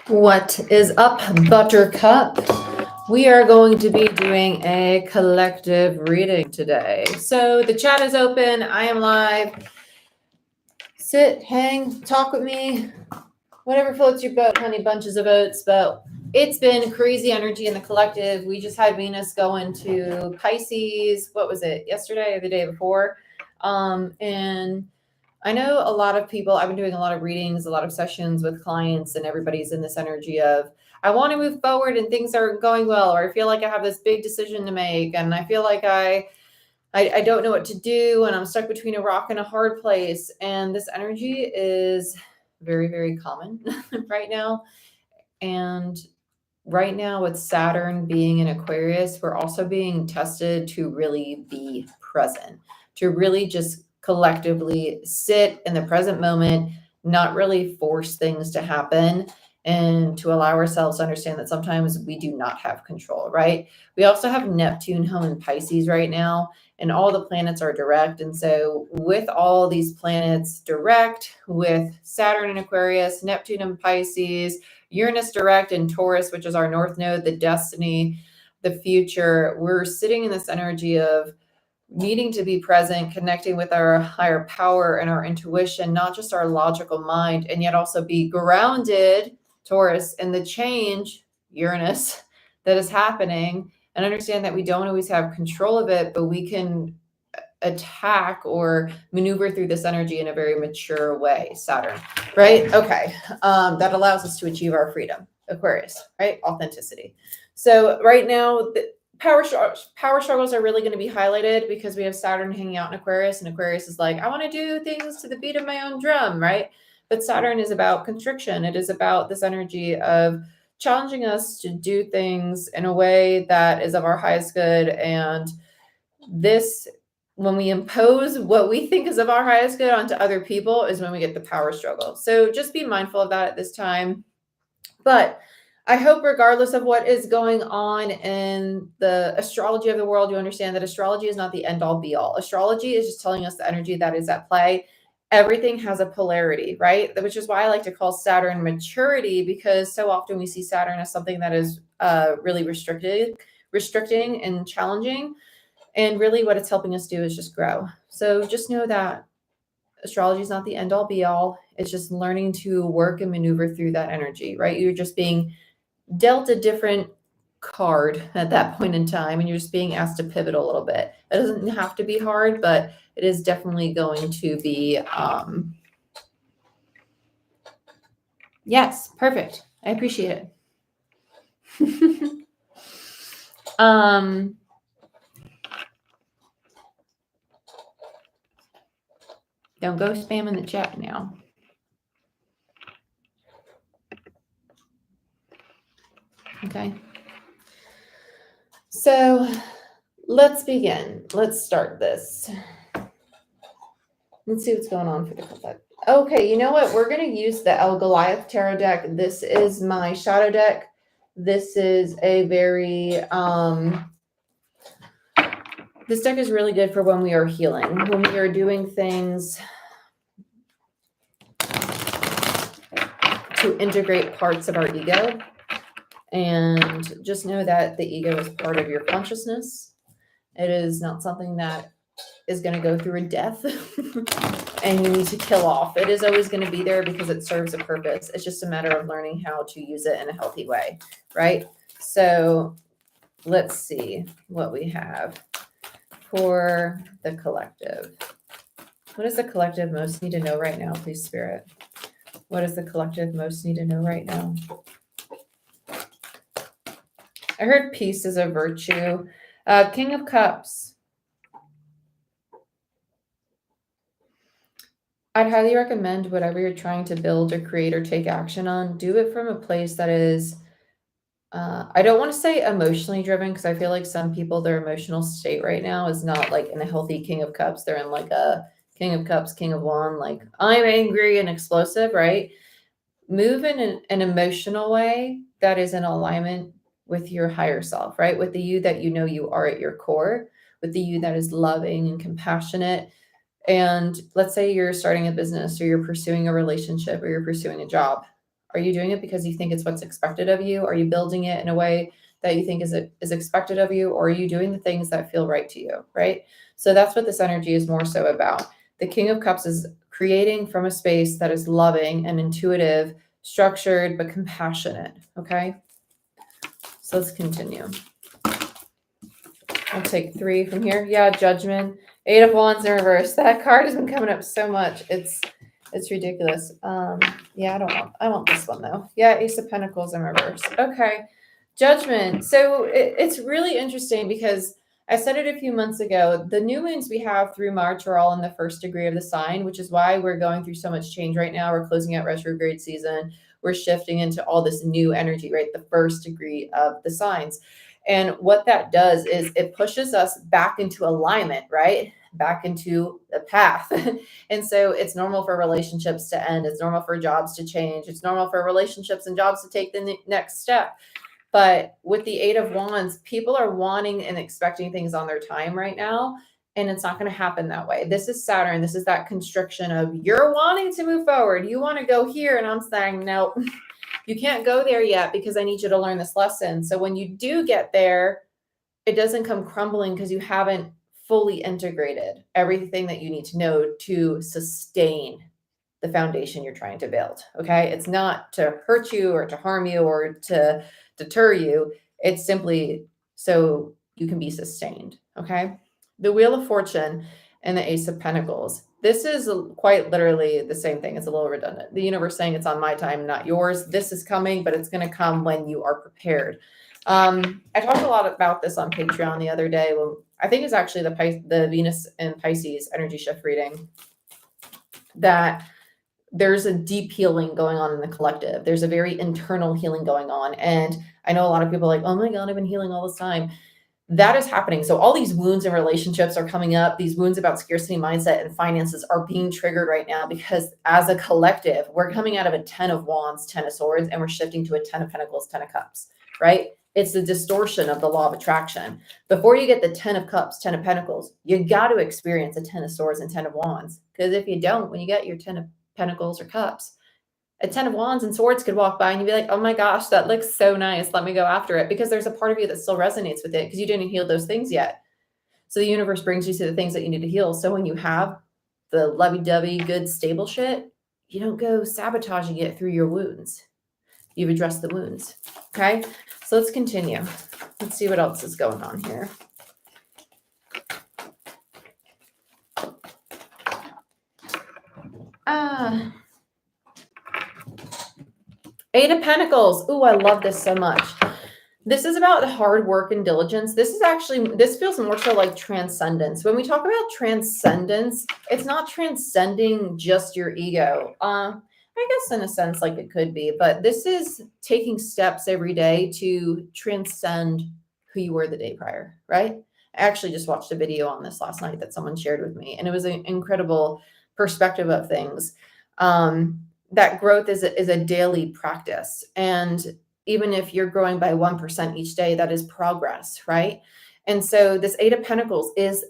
What is up, Buttercup? We are going to be doing a collective reading today. So the chat is open. I am live. Sit, hang, talk with me. Whatever floats your boat, honey, bunches of oats. But it's been crazy energy in the collective. We just had Venus go into Pisces. What was it? Yesterday or the day before? And I know a lot of people, I've been doing a lot of readings, a lot of sessions with clients, and everybody's in this energy of, I want to move forward and things aren't going well, or I feel like I have this big decision to make, and I feel like I don't know what to do, and I'm stuck between a rock and a hard place. And this energy is very, very common right now. And right now, with Saturn being in Aquarius, we're also being tested to really be present, to really just collectively sit in the present moment, not really force things to happen, and to allow ourselves to understand that sometimes we do not have control, right? We also have Neptune home in Pisces right now, and all the planets are direct. And so, with all these planets direct, with Saturn in Aquarius, Neptune in Pisces, Uranus direct in Taurus, which is our north node, the destiny, the future, we're sitting in this energy of needing to be present, connecting with our higher power and our intuition, not just our logical mind, and yet also be grounded, Taurus, in the change, Uranus, that is happening, and understand that we don't always have control of it, but we can attack or maneuver through this energy in a very mature way, Saturn, right? Okay. That allows us to achieve our freedom, Aquarius, right? Authenticity. So right now, the power struggles are really going to be highlighted because we have Saturn hanging out in Aquarius, and Aquarius is like, I want to do things to the beat of my own drum, right? But Saturn is about constriction. It is about this energy of challenging us to do things in a way that is of our highest good. And this, when we impose what we think is of our highest good onto other people, is when we get the power struggle. So just be mindful of that at this time. But I hope, regardless of what is going on in the astrology of the world, you understand that astrology is not the end all be all. Astrology is just telling us the energy that is at play. Everything has a polarity, right? Which is why I like to call Saturn maturity, because so often we see Saturn as something that is really restricting and challenging. And really what it's helping us do is just grow. So just know that astrology is not the end all be all. It's just learning to work and maneuver through that energy, right? You're just being dealt a different card at that point in time, and you're just being asked to pivot a little bit. It doesn't have to be hard, but it is definitely going to be, yes, perfect. I appreciate it. Don't go spamming the chat now. Okay. So let's begin. Let's start this. Let's see what's going on for the collective. Okay, you know what? We're going to use the El Goliath Tarot deck. This is my shadow deck. This is a very, this deck is really good for when we are healing, when we are doing things to integrate parts of our ego. And just know that the ego is part of your consciousness. It is not something that is going to go through a death and you need to kill off. It is always going to be there because it serves a purpose. It's just a matter of learning how to use it in a healthy way, right? So let's see what we have for the collective. What does the collective most need to know right now, please, Spirit? What does the collective most need to know right now? I heard peace is a virtue. King of Cups. I'd highly recommend whatever you're trying to build or create or take action on, do it from a place that is, I don't want to say emotionally driven, because I feel like some people, their emotional state right now is not like in a healthy King of Cups. They're in like a King of Cups, King of Wands, like I'm angry and explosive, right? Move in an emotional way that is in alignment with your higher self, right? With the you that you know you are at your core, with the you that is loving and compassionate. And let's say you're starting a business, or you're pursuing a relationship, or you're pursuing a job. Are you doing it because you think it's what's expected of you? Are you building it in a way that you think is expected of you? Or are you doing the things that feel right to you, right? So that's what this energy is more so about. The King of Cups is creating from a space that is loving and intuitive, structured, but compassionate, okay? So let's continue. I'll take 3 from here. Yeah, Judgment. 8 of Wands in reverse. That card has been coming up so much. It's ridiculous. Yeah, I want this one though. Yeah, Ace of Pentacles in reverse. Okay. Judgment. So it's really interesting because I said it a few months ago. The new moons we have through March are all in the first degree of the sign, which is why we're going through so much change right now. We're closing out retrograde season. We're shifting into all this new energy, right? The first degree of the signs. And what that does is it pushes us back into alignment, right? Back into the path. And so it's normal for relationships to end. It's normal for jobs to change. It's normal for relationships and jobs to take the next step. But with the 8 of Wands, people are wanting and expecting things on their time right now. And it's not going to happen that way. This is Saturn. This is that constriction of you're wanting to move forward. You want to go here. And I'm saying, no, you can't go there yet because I need you to learn this lesson. So when you do get there, it doesn't come crumbling because you haven't fully integrated everything that you need to know to sustain the foundation you're trying to build. Okay. It's not to hurt you or to harm you or to deter you. It's simply so you can be sustained. Okay. The Wheel of Fortune and the Ace of Pentacles. This is quite literally the same thing. It's a little redundant. The universe saying it's on my time, not yours. This is coming, but it's going to come when you are prepared. I talked a lot about this on Patreon the other day. Well, I think it's actually the Venus and Pisces energy shift reading, that there's a deep healing going on in the collective. There's a very internal healing going on. And I know a lot of people are like, oh my God, I've been healing all this time. That is happening. So all these wounds in relationships are coming up. These wounds about scarcity mindset and finances are being triggered right now because as a collective, we're coming out of a 10 of Wands, 10 of Swords, and we're shifting to a 10 of Pentacles, 10 of Cups, right? It's the distortion of the law of attraction. Before you get the 10 of Cups, 10 of Pentacles, you got to experience a 10 of Swords and 10 of Wands. Because if you don't, when you get your 10 of Pentacles or Cups, a 10 of Wands and Swords could walk by and you'd be like, oh my gosh, that looks so nice. Let me go after it. Because there's a part of you that still resonates with it because you didn't heal those things yet. So the universe brings you to the things that you need to heal. So when you have the lovey-dovey, good, stable shit, you don't go sabotaging it through your wounds. You've addressed the wounds. Okay. So let's continue. Let's see what else is going on here. Eight of Pentacles. Ooh, I love this so much. This is about hard work and diligence. This feels more so like transcendence. When we talk about transcendence, it's not transcending just your ego. I guess in a sense like it could be, but this is taking steps every day to transcend who you were the day prior, right? I actually just watched a video on this last night that someone shared with me, and it was an incredible perspective of things. That growth is a daily practice. And even if you're growing by 1% each day, that is progress, right? And so this Eight of Pentacles is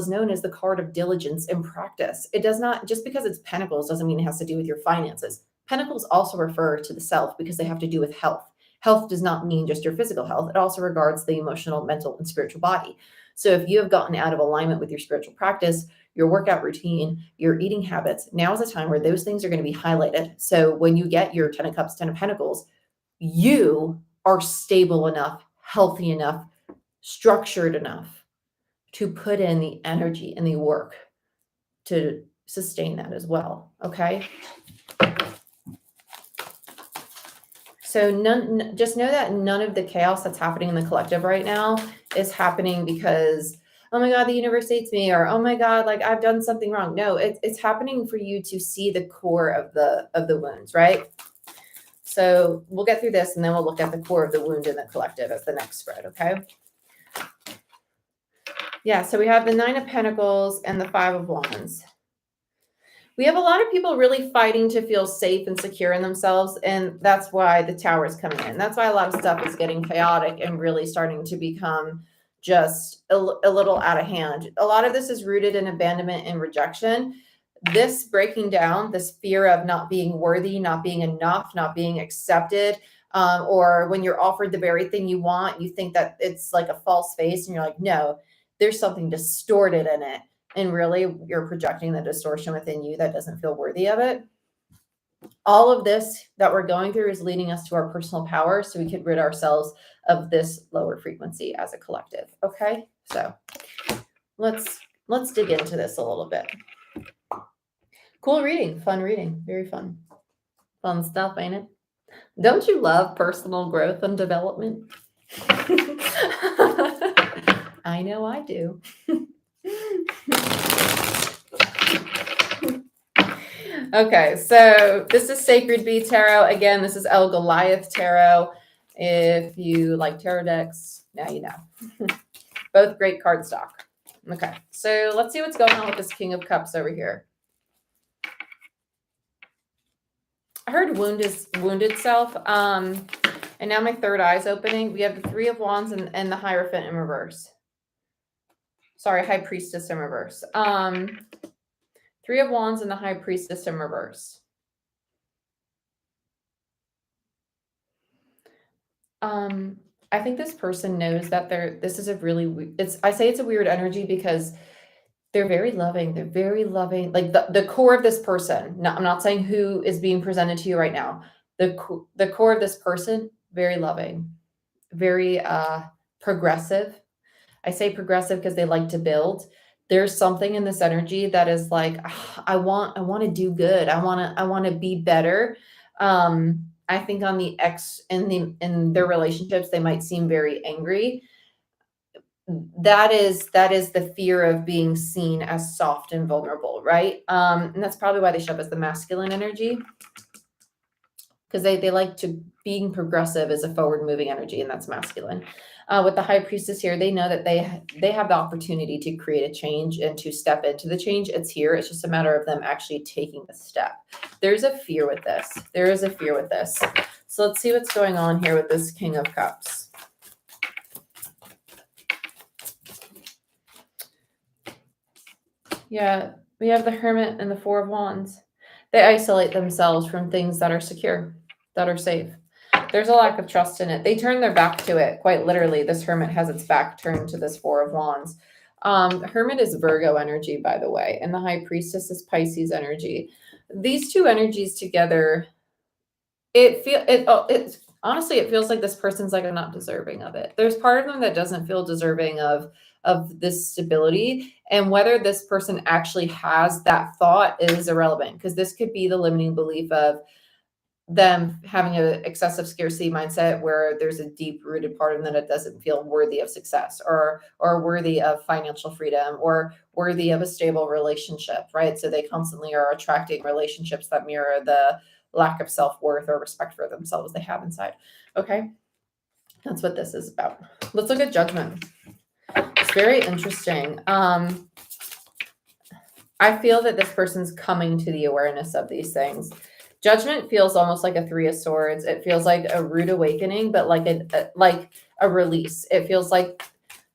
known as the card of diligence and practice. It does not, just because it's Pentacles doesn't mean it has to do with your finances. Pentacles also refer to the self because they have to do with health. Health does not mean just your physical health. It also regards the emotional, mental, and spiritual body. So if you have gotten out of alignment with your spiritual practice, your workout routine, your eating habits, now is a time where those things are going to be highlighted. So when you get your 10 of Cups, 10 of Pentacles, you are stable enough, healthy enough, structured enough to put in the energy and the work to sustain that as well. Okay. So just know that none of the chaos that's happening in the collective right now is happening because, oh my God, the universe hates me, or oh my God, like I've done something wrong. No, it's happening for you to see the core of the wounds, right? So we'll get through this and then we'll look at the core of the wound in the collective as the next spread, okay? Yeah, so we have the 9 of Pentacles and the 5 of Wands. We have a lot of people really fighting to feel safe and secure in themselves, and that's why the Tower is coming in. That's why a lot of stuff is getting chaotic and really starting to become just a little out of hand. A lot of this is rooted in abandonment and rejection. this breaking down, this fear of not being worthy, not being enough, not being accepted, or when you're offered the very thing you want, you think that it's like a false face and you're like, no, there's something distorted in it. And really, you're projecting the distortion within you that doesn't feel worthy of it. All of this that we're going through is leading us to our personal power so we could rid ourselves of this lower frequency as a collective. Okay, so let's dig into this a little bit. Cool reading, very fun stuff, ain't it? Don't you love personal growth and development? I know I do. Okay, so this is Sacred Bee Tarot. Again, this is El Goliath Tarot. If you like tarot decks, now you know. Both great cardstock. Okay, so let's see what's going on with this King of Cups over here. I heard wounded self. And now my third eye's opening. We have the Three of Wands and the Hierophant in reverse. Sorry, High Priestess in reverse. Three of Wands and the High Priestess in reverse. I think this person knows that this is a really, I say it's a weird energy because they're very loving. They're very loving. Like the core of this person, I'm not saying who is being presented to you right now. The core of this person, very loving, very progressive. I say progressive because they like to build. There's something in this energy that is like, I want to do good. I want to be better. I think on the in their relationships, they might seem very angry. That is the fear of being seen as soft and vulnerable, right? And that's probably why they show up as the masculine energy, because they like to, being progressive is a forward moving energy, and that's masculine. With the High Priestess here, they know that they have the opportunity to create a change and to step into the change. It's here. It's just a matter of them actually taking the step. There's a fear with this. There is a fear with this. So let's see what's going on here with this King of Cups. Yeah, we have the Hermit and the Four of Wands. They isolate themselves from things that are secure, that are safe. There's a lack of trust in it. They turn their back to it. Quite literally, this Hermit has its back turned to this Four of Wands. Hermit is Virgo energy, by the way, and the High Priestess is Pisces energy. These two energies together, honestly, it feels like this person's like, I'm not deserving of it. There's part of them that doesn't feel deserving of this stability, and whether this person actually has that thought is irrelevant, because this could be the limiting belief of them having an excessive scarcity mindset where there's a deep rooted part of them that doesn't feel worthy of success or worthy of financial freedom or worthy of a stable relationship, right? So they constantly are attracting relationships that mirror the lack of self-worth or respect for themselves they have inside. Okay, that's what this is about. Let's look at Judgment. It's very interesting. I feel that this person's coming to the awareness of these things. Judgment feels almost like a Three of Swords. It feels like a rude awakening, but like a release. It feels like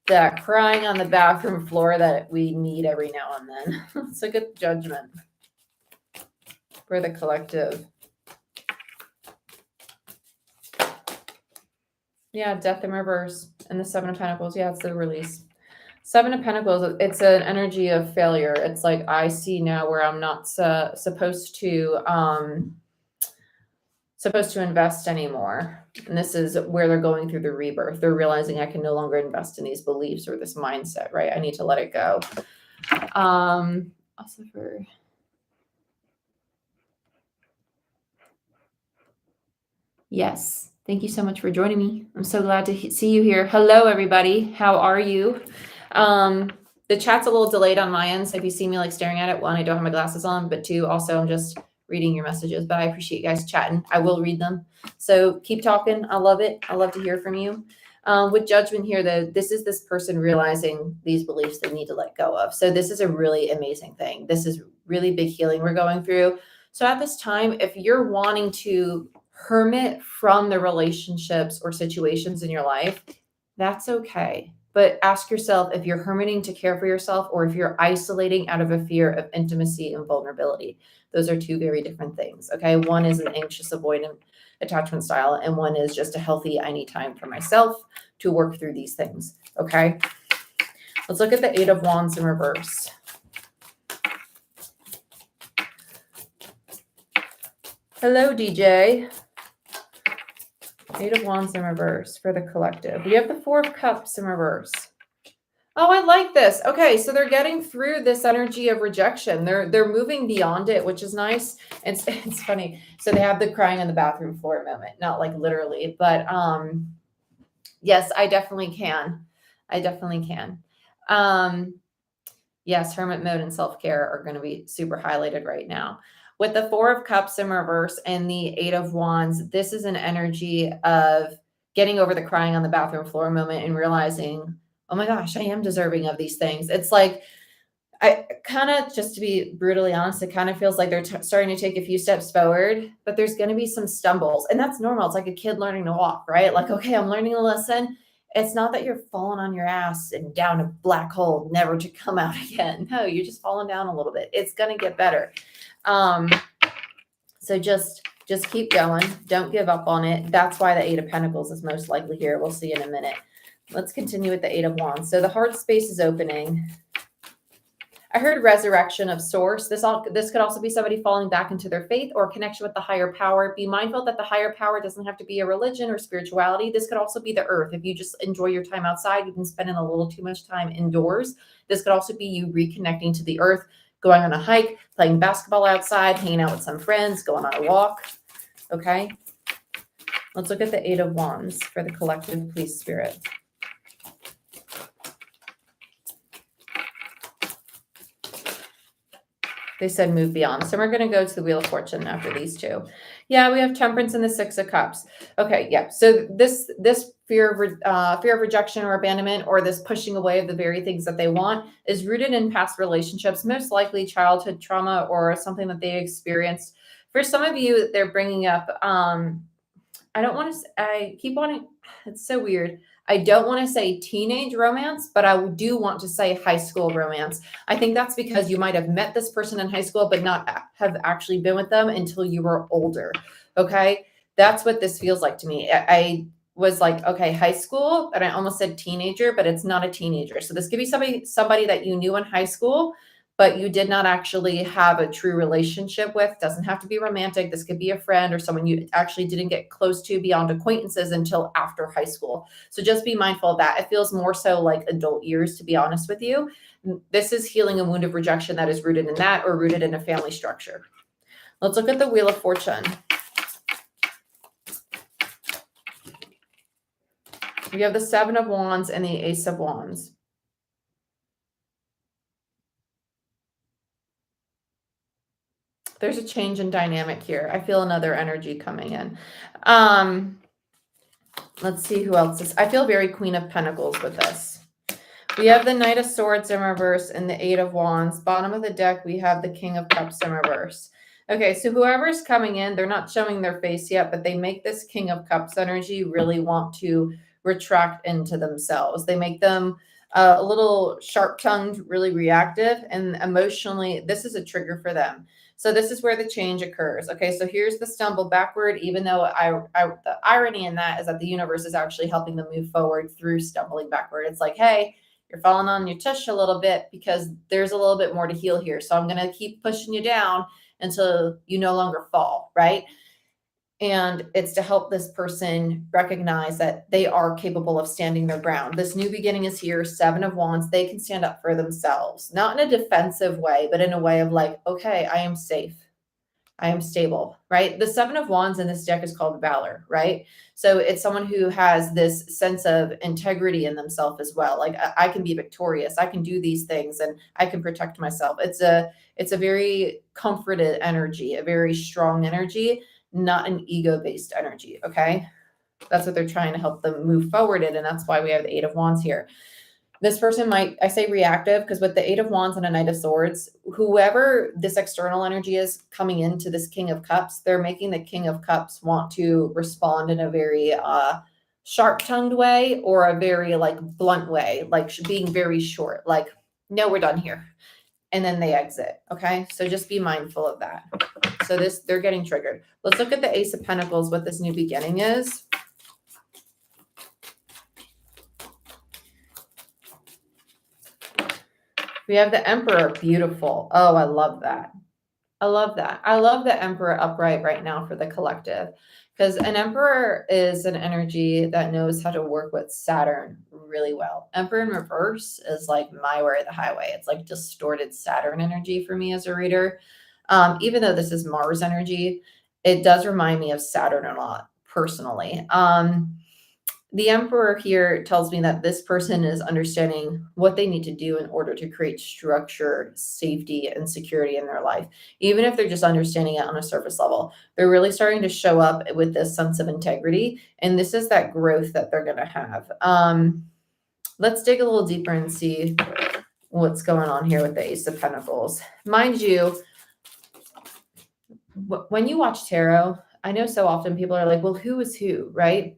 that crying on the bathroom floor that we need every now and then. It's a good Judgment for the collective. Yeah, Death in reverse and the Seven of Pentacles. Yeah, it's the release. Seven of Pentacles, it's an energy of failure. It's like, I see now where I'm not supposed to invest anymore. And this is where they're going through the rebirth. They're realizing I can no longer invest in these beliefs or this mindset, right? I need to let it go. Also for... Yes. Thank you so much for joining me. I'm so glad to see you here. Hello, everybody. How are you? The chat's a little delayed on my end, so if you see me like staring at it, one, I don't have my glasses on, but two, also I'm just reading your messages, but I appreciate you guys chatting. I will read them. So keep talking. I love it. I love to hear from you. With Judgment here, though, this is this person realizing these beliefs they need to let go of. So this is a really amazing thing. This is really big healing we're going through. So at this time, if you're wanting to hermit from the relationships or situations in your life, that's okay. but ask yourself if you're hermiting to care for yourself or if you're isolating out of a fear of intimacy and vulnerability. Those are two very different things. Okay. One is an anxious avoidant attachment style, and one is just a healthy, I need time for myself to work through these things. Okay. Let's look at the Eight of Wands in reverse. Hello, DJ. Eight of Wands in reverse for the collective. We have the Four of Cups in reverse. Oh, I like this. Okay, so they're getting through this energy of rejection. They're moving beyond it, which is nice. It's funny. So they have the crying on the bathroom floor moment, not like literally, but yes, I definitely can. I definitely can. Yes, hermit mode and self-care are going to be super highlighted right now. With the Four of Cups in reverse and the Eight of Wands, this is an energy of getting over the crying on the bathroom floor moment and realizing, oh my gosh, I am deserving of these things. It's like, I kind of, just to be brutally honest, it kind of feels like they're starting to take a few steps forward, but there's going to be some stumbles. And that's normal. It's like a kid learning to walk, right? Like, okay, I'm learning a lesson. It's not that you're falling on your ass and down a black hole, never to come out again. No, you're just falling down a little bit. It's going to get better. So just keep going. Don't give up on it. That's why the Eight of Pentacles is most likely here. We'll see in a minute. Let's continue with the Eight of Wands. So the heart space is opening. I heard resurrection of source. This could also be somebody falling back into their faith or connection with the higher power. Be mindful that the higher power doesn't have to be a religion or spirituality. This could also be the earth. If you just enjoy your time outside, you've been spending a little too much time indoors. This could also be you reconnecting to the earth, going on a hike, playing basketball outside, hanging out with some friends, going on a walk. Okay. Let's look at the Eight of Wands for the collective, please, Spirit. They said move beyond. So we're going to go to the Wheel of Fortune after these two. Yeah, we have Temperance and the Six of Cups. Okay, yeah. So this fear of rejection or abandonment, or this pushing away of the very things that they want, is rooted in past relationships, most likely childhood trauma or something that they experienced. For some of you, they're bringing up, I keep wanting, it's so weird. I don't want to say teenage romance, but I do want to say high school romance. I think that's because you might have met this person in high school, but not have actually been with them until you were older. Okay. That's what this feels like to me. I was like, okay, high school, and I almost said teenager, but it's not a teenager. So this could be somebody that you knew in high school, but you did not actually have a true relationship with. Doesn't have to be romantic. This could be a friend or someone you actually didn't get close to beyond acquaintances until after high school. So just be mindful of that. It feels more so like adult years, to be honest with you. This is healing a wound of rejection that is rooted in that or rooted in a family structure. Let's look at the Wheel of Fortune. We have the Seven of Wands and the Ace of Wands. There's a change in dynamic here. I feel another energy coming in. Let's see who else is. I feel very Queen of Pentacles with this. We have the Knight of Swords in reverse and the Eight of Wands. Bottom of the deck, we have the King of Cups in reverse. Okay, so whoever's coming in, they're not showing their face yet, but they make this King of Cups energy really want to retract into themselves. They make them a little sharp-tongued, really reactive, and emotionally, this is a trigger for them. So this is where the change occurs. Okay, so here's the stumble backward, even though the irony in that is that the universe is actually helping them move forward through stumbling backward. It's like, hey, you're falling on your tush a little bit because there's a little bit more to heal here. So I'm going to keep pushing you down until you no longer fall, right? And it's to help this person recognize that they are capable of standing their ground. This new beginning is here, Seven of Wands. They can stand up for themselves, not in a defensive way, but in a way of like, okay, I am safe. I am stable, right? The Seven of Wands in this deck is called Valor, right? So it's someone who has this sense of integrity in themselves as well. Like I can be victorious. I can do these things and I can protect myself. It's a very comforted energy, a very strong energy, not an ego-based energy, okay? That's what they're trying to help them move forward in, and that's why we have the Eight of Wands here. This person might, I say reactive, because with the Eight of Wands and a Knight of Swords, whoever this external energy is coming into this King of Cups, they're making the King of Cups want to respond in a very sharp-tongued way or a very like blunt way, like being very short, like, no, we're done here. And then they exit. Okay. So just be mindful of that. So they're getting triggered. Let's look at the Ace of Pentacles, what this new beginning is. We have the Emperor. Beautiful. Oh, I love that. I love that. I love the Emperor upright right now for the collective, because an Emperor is an energy that knows how to work with Saturn really well. Emperor in reverse is like my way or the highway. It's like distorted Saturn energy for me as a reader. Even though this is Mars energy, it does remind me of Saturn a lot personally. The Emperor here tells me that this person is understanding what they need to do in order to create structure, safety, and security in their life. Even if they're just understanding it on a surface level, they're really starting to show up with this sense of integrity. And this is that growth that they're going to have. Let's dig a little deeper and see what's going on here with the Ace of Pentacles. Mind you, when you watch tarot, I know so often people are like, well, who is who, right?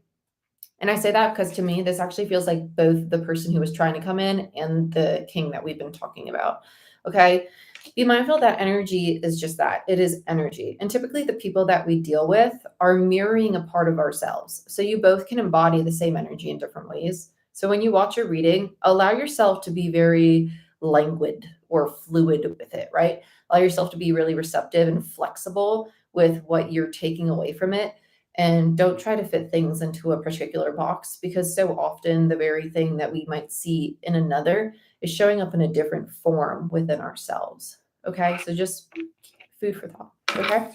And I say that because to me, this actually feels like both the person who was trying to come in and the king that we've been talking about. Okay. Be mindful that energy is just that. It is energy. And typically the people that we deal with are mirroring a part of ourselves. So you both can embody the same energy in different ways. So when you watch a reading, allow yourself to be very languid or fluid with it, right? Allow yourself to be really receptive and flexible with what you're taking away from it. And don't try to fit things into a particular box, because so often the very thing that we might see in another is showing up in a different form within ourselves. Okay, so just food for thought. Okay,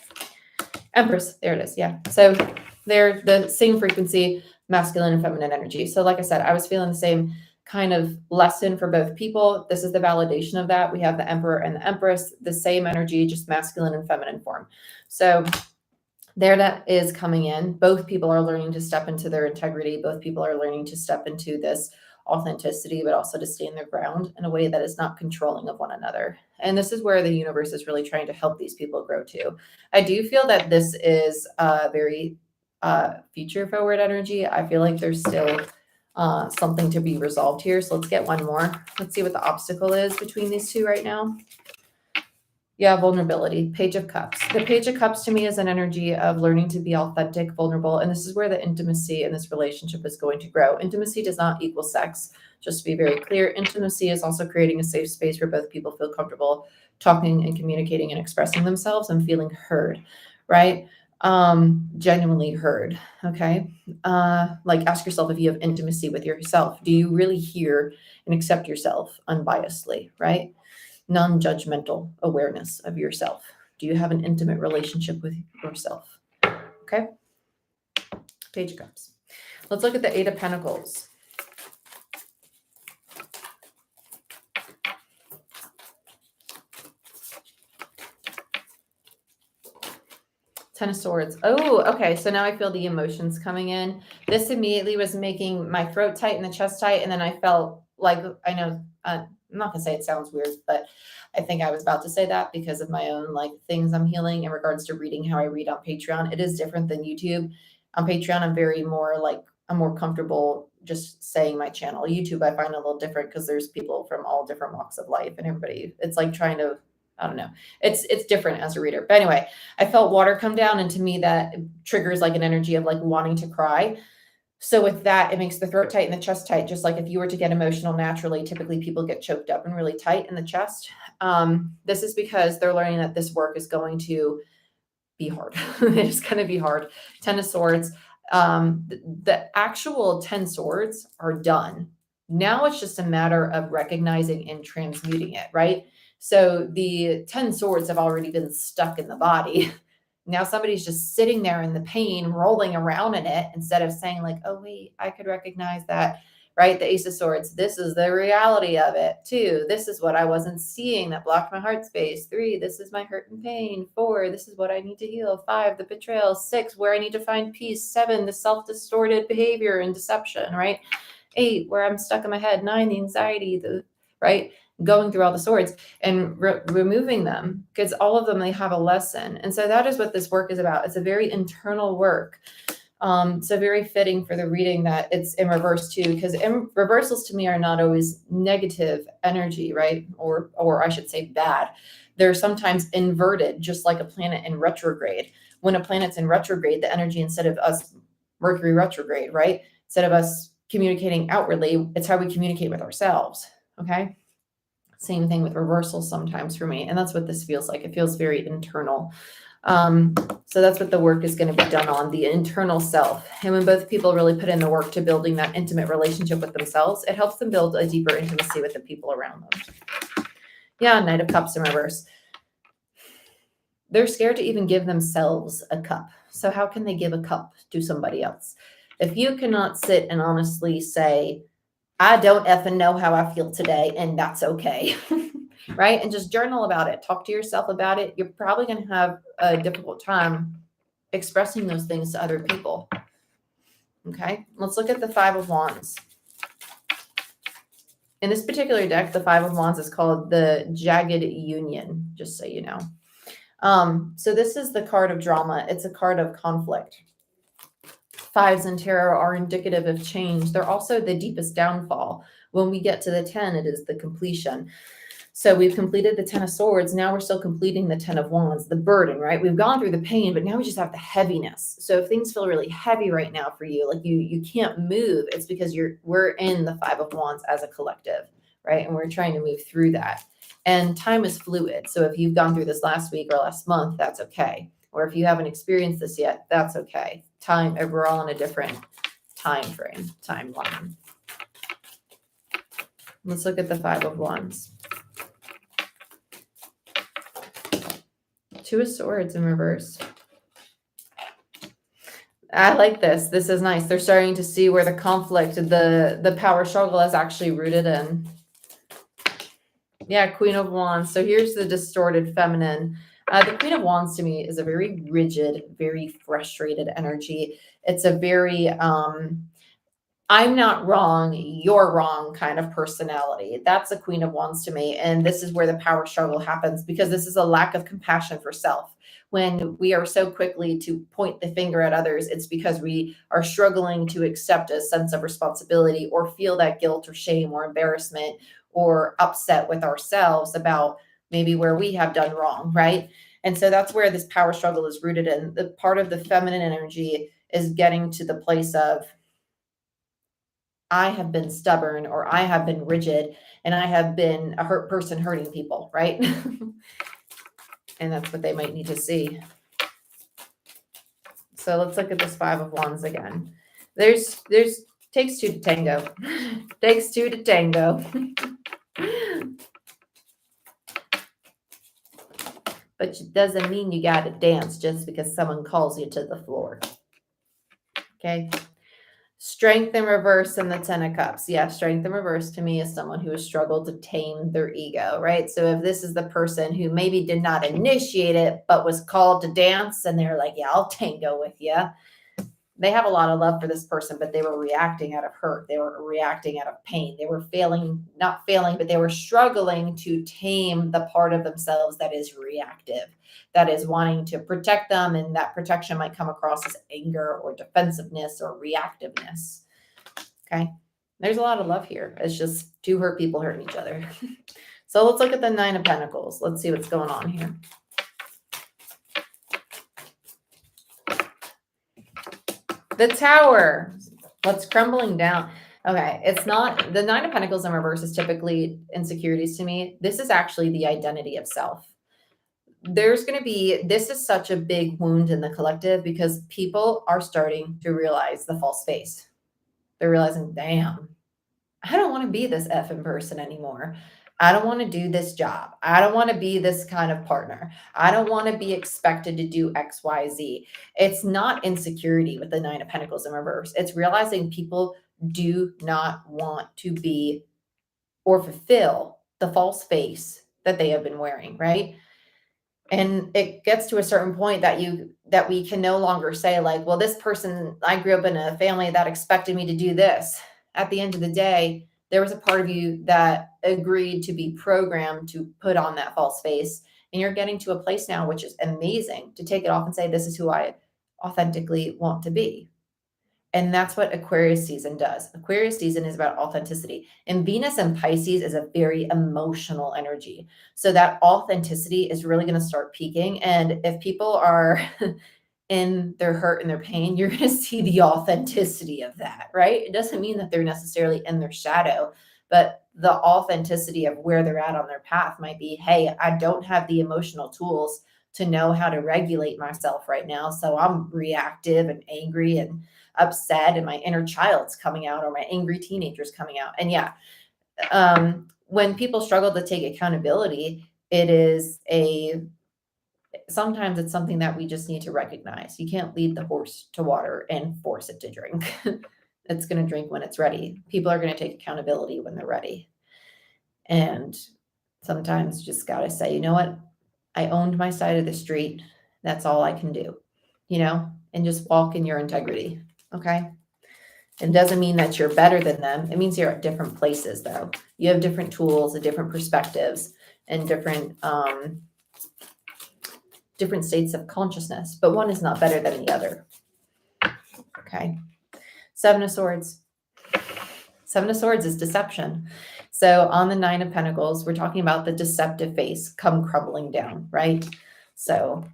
Empress, there it is. Yeah, so they're the same frequency, masculine and feminine energy. So like I said, I was feeling the same kind of lesson for both people. This is the validation of that. We have the Emperor and the Empress, the same energy, just masculine and feminine form. So there that is coming in. Both people are learning to step into their integrity. Both people are learning to step into this authenticity, but also to stand their ground in a way that is not controlling of one another. And this is where the universe is really trying to help these people grow too. I do feel that this is a very future forward energy. I feel like there's still something to be resolved here. So let's get one more. Let's see what the obstacle is between these two right now. Yeah, vulnerability, Page of Cups. The Page of Cups to me is an energy of learning to be authentic, vulnerable, and this is where the intimacy in this relationship is going to grow. Intimacy does not equal sex, just to be very clear. Intimacy is also creating a safe space where both people feel comfortable talking and communicating and expressing themselves and feeling heard, right? Genuinely heard, okay? Like ask yourself if you have intimacy with yourself. Do you really hear and accept yourself unbiasedly, right? Non-judgmental awareness of yourself. Do you have an intimate relationship with yourself? Okay. Page of Cups. Let's look at the Eight of Pentacles. Ten of Swords. Oh, okay. So now I feel the emotions coming in. This immediately was making my throat tight and the chest tight. And then I felt like, I know, I'm not gonna say it sounds weird, but I think I was about to say that because of my own like things I'm healing in regards to reading how I read on Patreon. It is different than YouTube. On Patreon, I'm more comfortable just saying my channel. YouTube, I find a little different because there's people from all different walks of life and everybody, it's like trying to, I don't know. It's different as a reader. But anyway, I felt water come down, and to me that triggers like an energy of like wanting to cry. So with that, it makes the throat tight and the chest tight. Just like if you were to get emotional naturally, typically people get choked up and really tight in the chest. This is because they're learning that this work is going to be hard. It's going to be hard. Ten of Swords. The actual 10 swords are done. Now it's just a matter of recognizing and transmuting it, right? So the 10 swords have already been stuck in the body. Now somebody's just sitting there in the pain, rolling around in it, instead of saying like, oh, wait, I could recognize that, right? The Ace of Swords, this is the reality of it. 2, this is what I wasn't seeing that blocked my heart space. 3, this is my hurt and pain. 4, this is what I need to heal. 5, the betrayal. 6, where I need to find peace. 7, the self-distorted behavior and deception, right? 8, where I'm stuck in my head. 9, the anxiety, right? Going through all the swords and removing them, because all of them, they have a lesson. And so that is what this work is about. It's a very internal work. So very fitting for the reading that it's in reverse too, because reversals to me are not always negative energy, right? Or I should say bad. They're sometimes inverted, just like a planet in retrograde. When a planet's in retrograde, the energy, instead of us, Mercury retrograde, right? Instead of us communicating outwardly, it's how we communicate with ourselves. Okay. Same thing with reversals sometimes for me. And that's what this feels like. It feels very internal. So that's what the work is going to be done on, the internal self. And when both people really put in the work to building that intimate relationship with themselves, it helps them build a deeper intimacy with the people around them. Yeah, Knight of Cups in reverse. They're scared to even give themselves a cup. So how can they give a cup to somebody else? If you cannot sit and honestly say, I don't effing know how I feel today, and that's okay. Right? And just journal about it. Talk to yourself about it. You're probably going to have a difficult time expressing those things to other people. Okay, let's look at the Five of Wands. In this particular deck, the Five of Wands is called the Jagged Union, just so you know. So this is the card of drama. It's a card of conflict. Fives in tarot are indicative of change. They're also the deepest downfall. When we get to the 10, it is the completion. So we've completed the 10 of Swords. Now we're still completing the 10 of Wands, the burden, right? We've gone through the pain, but now we just have the heaviness. So if things feel really heavy right now for you, like you can't move, it's because we're in the Five of Wands as a collective, right? And we're trying to move through that. And time is fluid. So if you've gone through this last week or last month, that's okay. Or if you haven't experienced this yet, that's okay. We're all in a different timeline. Let's look at the Five of Wands. Two of Swords in reverse. I like this. This is nice. They're starting to see where the conflict, the power struggle is actually rooted in. Yeah, Queen of Wands. So here's the distorted feminine. The Queen of Wands to me is a very rigid, very frustrated energy. It's a very I'm not wrong, you're wrong kind of personality. That's a Queen of Wands to me. And this is where the power struggle happens, because this is a lack of compassion for self. When we are so quickly to point the finger at others, it's because we are struggling to accept a sense of responsibility or feel that guilt or shame or embarrassment or upset with ourselves about maybe where we have done wrong, right? And so that's where this power struggle is rooted in. The part of the feminine energy is getting to the place of, I have been stubborn, or I have been rigid, and I have been a hurt person hurting people, right? And that's what they might need to see. So let's look at this Five of Wands again. There's takes two to tango. Takes two to tango. But it doesn't mean you got to dance just because someone calls you to the floor. Okay. Strength in reverse and the 10 of Cups. Yeah, strength in reverse to me is someone who has struggled to tame their ego, right? So if this is the person who maybe did not initiate it, but was called to dance and they're like, yeah, I'll tango with you. They have a lot of love for this person, but they were reacting out of hurt. They were reacting out of pain. They were not failing, but they were struggling to tame the part of themselves that is reactive, that is wanting to protect them. And that protection might come across as anger or defensiveness or reactiveness. Okay. There's a lot of love here. It's just two hurt people hurting each other. So let's look at the Nine of Pentacles. Let's see what's going on here. The Tower. What's crumbling down? Okay, it's not, the Nine of Pentacles in reverse is typically insecurities to me. This is actually the identity of self. This is such a big wound in the collective because people are starting to realize the false face. They're realizing, damn, I don't want to be this effing person anymore. I don't want to do this job. I don't want to be this kind of partner. I don't want to be expected to do X, Y, Z. It's not insecurity with the Nine of Pentacles in reverse. It's realizing people do not want to be or fulfill the false face that they have been wearing, right? And it gets to a certain point that we can no longer say like, well, this person, I grew up in a family that expected me to do this. At the end of the day, there was a part of you that agreed to be programmed to put on that false face. And you're getting to a place now, which is amazing, to take it off and say, this is who I authentically want to be. And that's what Aquarius season does. Aquarius season is about authenticity. And Venus and Pisces is a very emotional energy. So that authenticity is really going to start peaking. And if people are in their hurt and their pain, you're going to see the authenticity of that, right? It doesn't mean that they're necessarily in their shadow, but the authenticity of where they're at on their path might be, hey, I don't have the emotional tools to know how to regulate myself right now. So I'm reactive and angry and upset, and my inner child's coming out, or my angry teenager's coming out. And yeah, when people struggle to take accountability, sometimes it's something that we just need to recognize. You can't lead the horse to water and force it to drink. It's going to drink when it's ready. People are going to take accountability when they're ready. And sometimes you just got to say, you know what? I owned my side of the street. That's all I can do, and just walk in your integrity. Okay. It doesn't mean that you're better than them. It means you're at different places, though. You have different tools and different perspectives and different states of consciousness, but one is not better than the other. Okay. Seven of Swords. Seven of Swords is deception. So on the Nine of Pentacles, we're talking about the deceptive face come crumbling down, right? So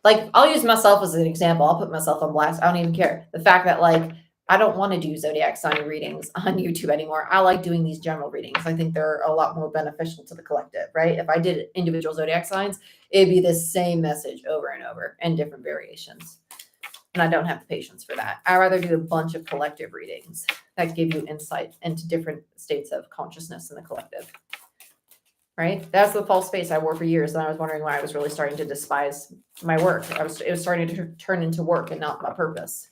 I'll use myself as an example. I'll put myself on blast. I don't even care. The fact that I don't want to do zodiac sign readings on YouTube anymore. I like doing these general readings. I think they're a lot more beneficial to the collective, right? If I did individual zodiac signs, it'd be the same message over and over and different variations. And I don't have the patience for that. I'd rather do a bunch of collective readings that give you insight into different states of consciousness in the collective. Right? That's the false face I wore for years. And I was wondering why I was really starting to despise my work. It was starting to turn into work and not my purpose.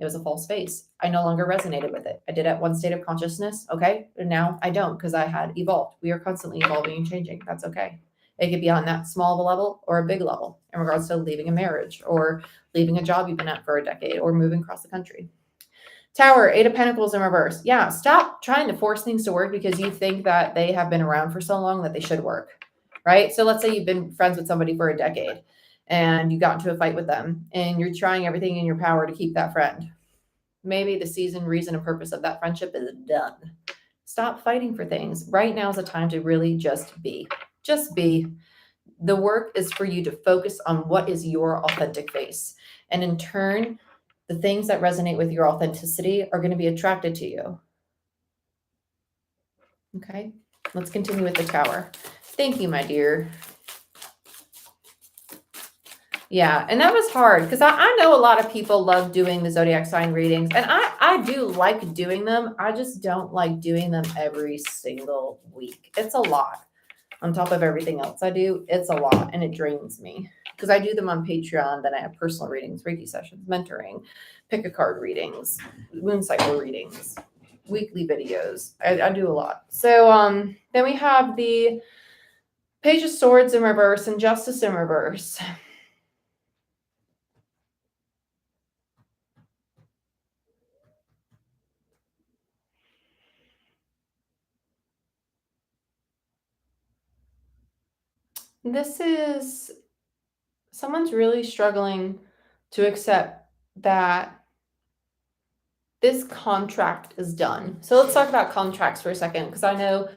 It was a false face. I no longer resonated with it. I did at one state of consciousness. Okay. And now I don't, because I had evolved. We are constantly evolving and changing. That's okay. It could be on that small of a level or a big level in regards to leaving a marriage or leaving a job you've been at for a decade or moving across the country. Tower, Eight of Pentacles in reverse. Yeah, stop trying to force things to work because you think that they have been around for so long that they should work, right? So let's say you've been friends with somebody for a decade and you got into a fight with them and you're trying everything in your power to keep that friend. Maybe the season, reason, and purpose of that friendship is done. Stop fighting for things. Right now is a time to really just be. Just be. The work is for you to focus on what is your authentic face. And in turn, the things that resonate with your authenticity are going to be attracted to you. Okay, let's continue with the Tower. Thank you, my dear. Yeah, and that was hard because I know a lot of people love doing the zodiac sign readings, and I do like doing them. I just don't like doing them every single week. It's a lot. On top of everything else I do, it's a lot, and it drains me. Because I do them on Patreon, then I have personal readings, Reiki sessions, mentoring, pick a card readings, moon cycle readings, weekly videos. I do a lot. So then we have the Page of Swords in reverse and Justice in reverse. This is someone's really struggling to accept that this contract is done. So let's talk about contracts for a second, because I know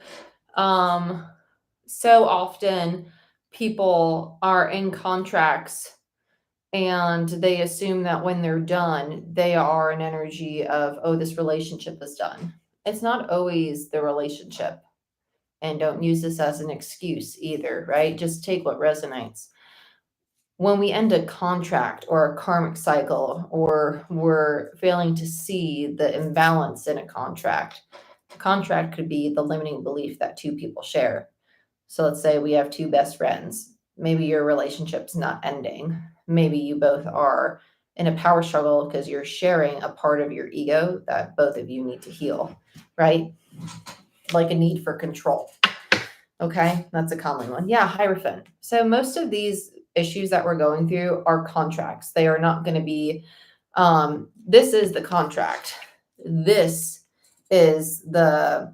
so often people are in contracts and they assume that when they're done, they are an energy of, oh, this relationship is done. It's not always the relationship. And don't use this as an excuse either, right? Just take what resonates. When we end a contract or a karmic cycle, or we're failing to see the imbalance in a contract could be the limiting belief that two people share. So let's say we have two best friends. Maybe your relationship's not ending. Maybe you both are in a power struggle because you're sharing a part of your ego that both of you need to heal, right? Like a need for control. Okay, that's a common one. Yeah, Hierophant. So most of these issues that we're going through are contracts. They are not going to be, this is the contract. This is the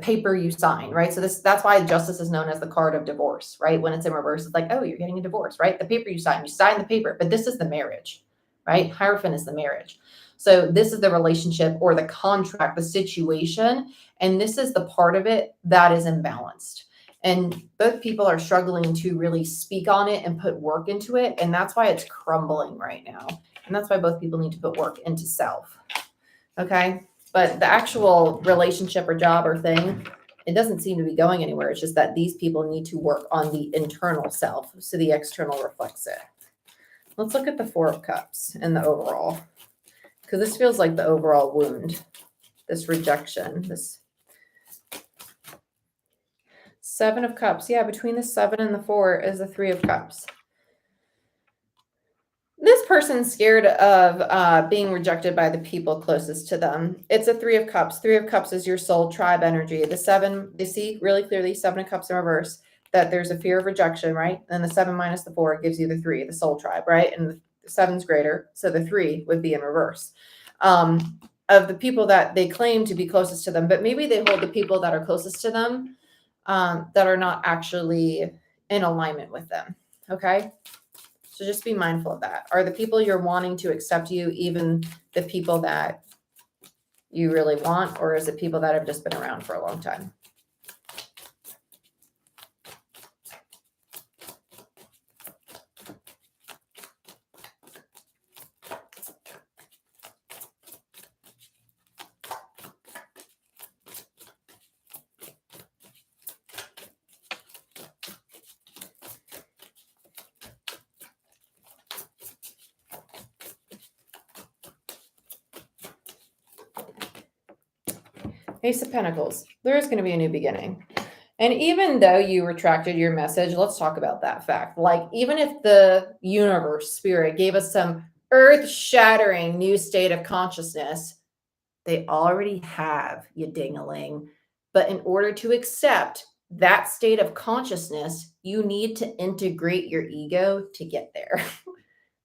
paper you sign, right? So that's why Justice is known as the card of divorce, right? When it's in reverse, it's like, oh, you're getting a divorce, right? The paper you sign the paper, but this is the marriage, right? Hierophant is the marriage. So this is the relationship or the contract, the situation. And this is the part of it that is imbalanced. And both people are struggling to really speak on it and put work into it. And that's why it's crumbling right now. And that's why both people need to put work into self. Okay. But the actual relationship or job or thing, it doesn't seem to be going anywhere. It's just that these people need to work on the internal self. So the external reflects it. Let's look at the Four of Cups and the overall. Because this feels like the overall wound. This rejection. This Seven of Cups. Yeah, between the 7 and the 4 is the 3 of Cups. This person's scared of being rejected by the people closest to them. It's a 3 of Cups. 3 of Cups is your soul tribe energy. The 7, they see really clearly 7 of Cups in reverse, that there's a fear of rejection, right? And the 7 minus the 4 gives you the 3, the soul tribe, right? And the 7's greater, so the 3 would be in reverse. Of the people that they claim to be closest to them, but maybe they hold the people that are closest to them that are not actually in alignment with them, okay? So just be mindful of that. Are the people you're wanting to accept you even the people that you really want, or is it people that have just been around for a long time? Ace of Pentacles. There is going to be a new beginning. And even though you retracted your message, let's talk about that fact. Like, even if the universe, spirit, gave us some earth-shattering new state of consciousness, they already have, you ding-a-ling. But in order to accept that state of consciousness, you need to integrate your ego to get there.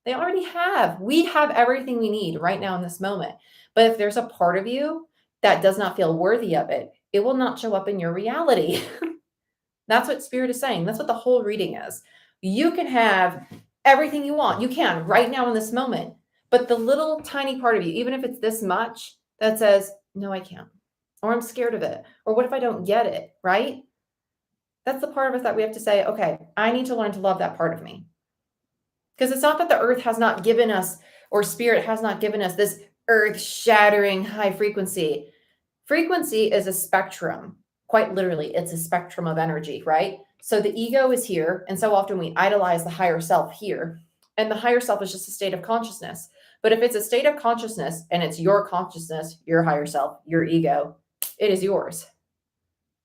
They already have. We have everything we need right now in this moment. But if there's a part of you that does not feel worthy of it, it will not show up in your reality. That's what Spirit is saying. That's what the whole reading is. You can have everything you want. You can right now in this moment. But the little tiny part of you, even if it's this much, that says, no, I can't. Or I'm scared of it. Or what if I don't get it, right? That's the part of us that we have to say, okay, I need to learn to love that part of me. Because it's not that the earth has not given us, or spirit has not given us this earth-shattering high frequency. Frequency is a spectrum. Quite literally, it's a spectrum of energy, right? So the ego is here, and so often we idolize the higher self here. And the higher self is just a state of consciousness. But if it's a state of consciousness, and it's your consciousness, your higher self, your ego, it is yours.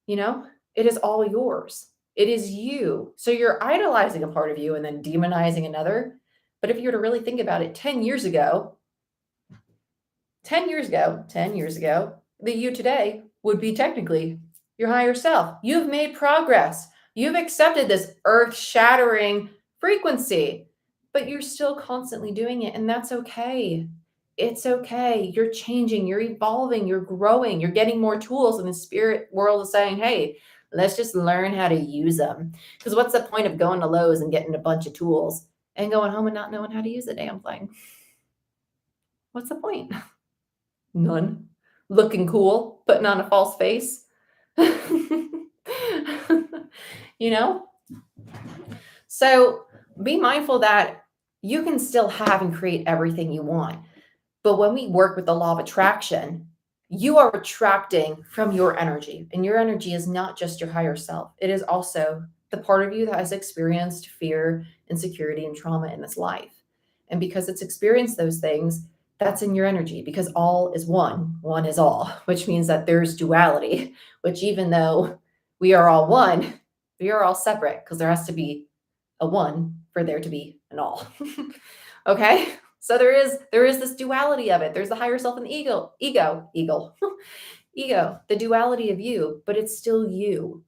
You know, it is all yours. It is you. So you're idolizing a part of you and then demonizing another. But if you were to really think about it, 10 years ago, the you today would be technically your higher self. You've made progress. You've accepted this earth-shattering frequency, but you're still constantly doing it, and that's okay. It's okay. You're changing, you're evolving, you're growing, you're getting more tools, and the spirit world is saying, hey, let's just learn how to use them. Because what's the point of going to Lowe's and getting a bunch of tools and going home and not knowing how to use the damn thing? What's the point? None. Looking cool, putting on a false face. You know? So be mindful that you can still have and create everything you want. But when we work with the law of attraction, you are attracting from your energy. And your energy is not just your higher self. It is also the part of you that has experienced fear, insecurity, and trauma in this life. And because it's experienced those things, that's in your energy, because all is one is all, which means that there's duality, which even though we are all one, we are all separate, because there has to be a one for there to be an all. Okay? So there is this duality of it. There's the higher self and the ego, the duality of you, but it's still you.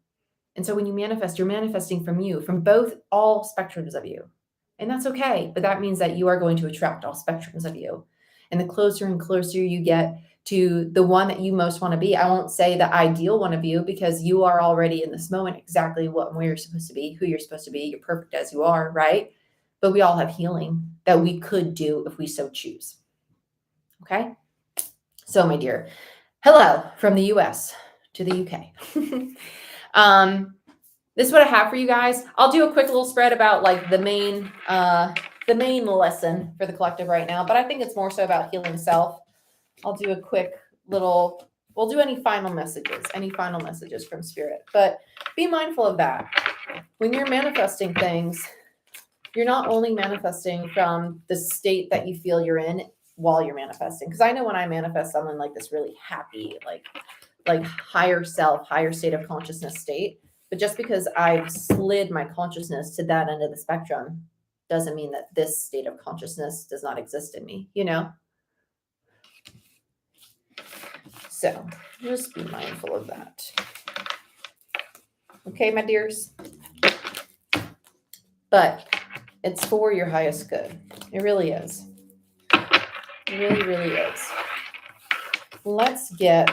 And so when you manifest, you're manifesting from you, from both, all spectrums of you. And that's okay. But that means that you are going to attract all spectrums of you. And the closer and closer you get to the one that you most want to be, I won't say the ideal one of you, because you are already in this moment exactly what and where you're supposed to be, who you're supposed to be. You're perfect as you are, right? but we all have healing that we could do if we so choose. Okay? So, my dear, hello from the US to the UK. This is what I have for you guys. I'll do a quick little spread about like the main lesson for the collective right now, but I think it's more so about healing self. I'll do a quick little, we'll do any final messages from spirit, but be mindful of that. When you're manifesting things, you're not only manifesting from the state that you feel you're in while you're manifesting. Because I know when I manifest someone like this really happy, like higher self, higher state of consciousness state. But just because I've slid my consciousness to that end of the spectrum doesn't mean that this state of consciousness does not exist in me, you know? So just be mindful of that. Okay, my dears? But it's for your highest good. It really is. It really, really is. Let's get,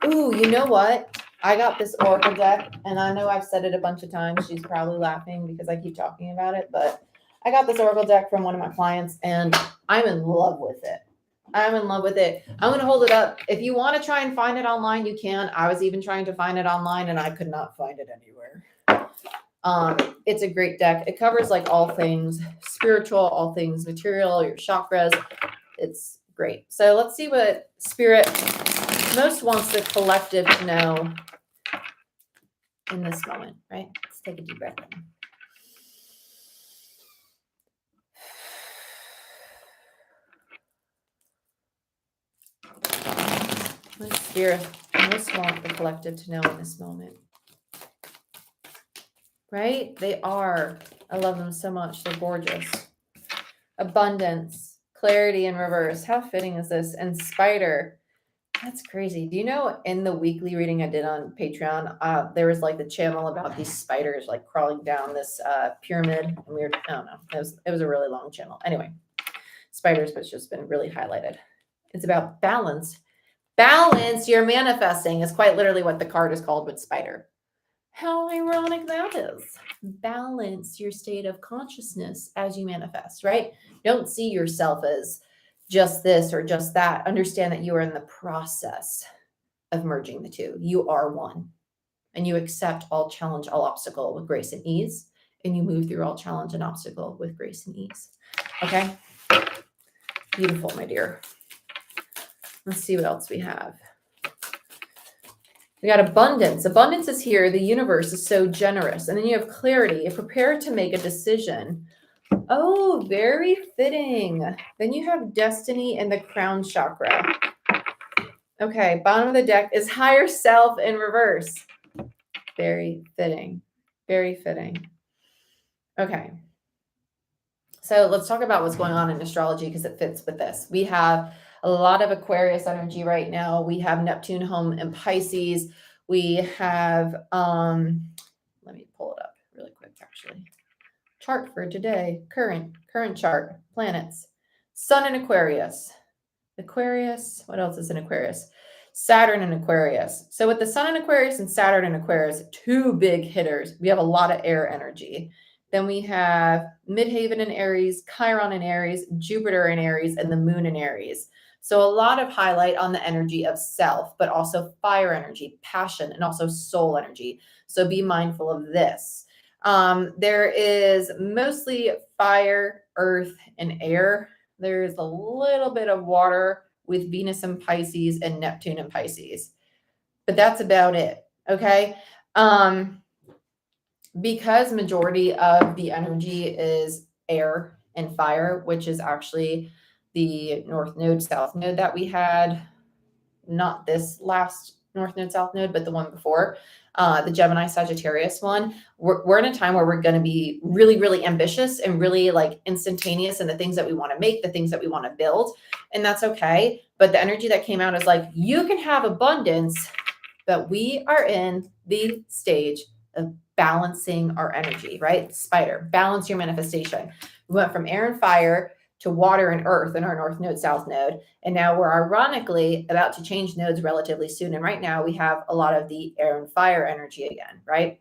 ooh, you know what? I got this oracle deck, and I know I've said it a bunch of times. She's probably laughing because I keep talking about it, but I got this oracle deck from one of my clients, and I'm in love with it. I'm in love with it. I'm going to hold it up. If you want to try and find it online, you can. I was even trying to find it online, and I could not find it anywhere. It's a great deck. It covers like all things spiritual, all things material, your chakras. It's great. So let's see what spirit most wants the collective to know in this moment, right? Let's take a deep breath in. What spirit most want the collective to know in this moment? Right? They are. I love them so much. They're gorgeous. Abundance, clarity in reverse. How fitting is this? And spider. That's crazy. Do you know in the weekly reading I did on Patreon, there was like the channel about these spiders like crawling down this pyramid. And we were, I don't know. It was a really long channel. Anyway, spiders, but it's just been really highlighted. It's about balance. Balance you're manifesting is quite literally what the card is called with spider. How ironic that is. Balance your state of consciousness as you manifest, right? Don't see yourself as just this or just that. Understand that you are in the process of merging the two. You are one. And you accept all challenge, all obstacle with grace and ease. And you move through all challenge and obstacle with grace and ease. Okay? Beautiful, my dear. Let's see what else we have. We got abundance. Abundance is here. The universe is so generous. And then you have clarity. You're prepared to make a decision. Oh, very fitting. Then you have destiny and the crown chakra. Okay, bottom of the deck is higher self in reverse. Very fitting. Very fitting. Okay. So let's talk about what's going on in astrology because it fits with this. We have a lot of Aquarius energy right now. We have Neptune home in Pisces. We have, let me pull it up really quick, actually. Chart for today, current chart, planets, Sun in Aquarius. What else is in Aquarius? Saturn in Aquarius. So with the Sun in Aquarius and Saturn in Aquarius, two big hitters. We have a lot of air energy. Then we have Midhaven in Aries, Chiron in Aries, Jupiter in Aries, and the Moon in Aries. So a lot of highlight on the energy of self, but also fire energy, passion, and also soul energy. So be mindful of this. There is mostly fire, earth, and air. There's a little bit of water with Venus in Pisces and Neptune in Pisces. But that's about it, okay? Because majority of the energy is air and fire, which is actually the North Node, South Node that we had, not this last North Node, South Node, but the one before, the Gemini Sagittarius one. We're in a time where we're going to be really, really ambitious and really like instantaneous in the things that we want to make, the things that we want to build. And that's okay. But the energy that came out is like, you can have abundance, but we are in the stage of balancing our energy, right? Spider, balance your manifestation. We went from air and fire to water and earth in our North Node, South Node. And now we're ironically about to change nodes relatively soon. And right now we have a lot of the air and fire energy again, right?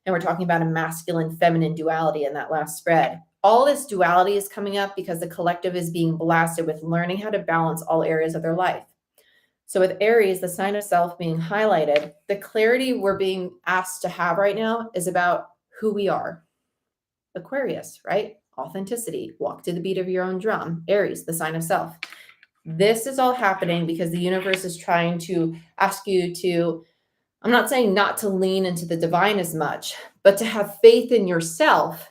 And we're talking about a masculine, feminine duality in that last spread. All this duality is coming up because the collective is being blasted with learning how to balance all areas of their life. So with Aries, the sign of self being highlighted, the clarity we're being asked to have right now is about who we are. Aquarius, right? Authenticity, walk to the beat of your own drum. Aries, the sign of self. This is all happening because the universe is trying to ask you to, I'm not saying not to lean into the divine as much, but to have faith in yourself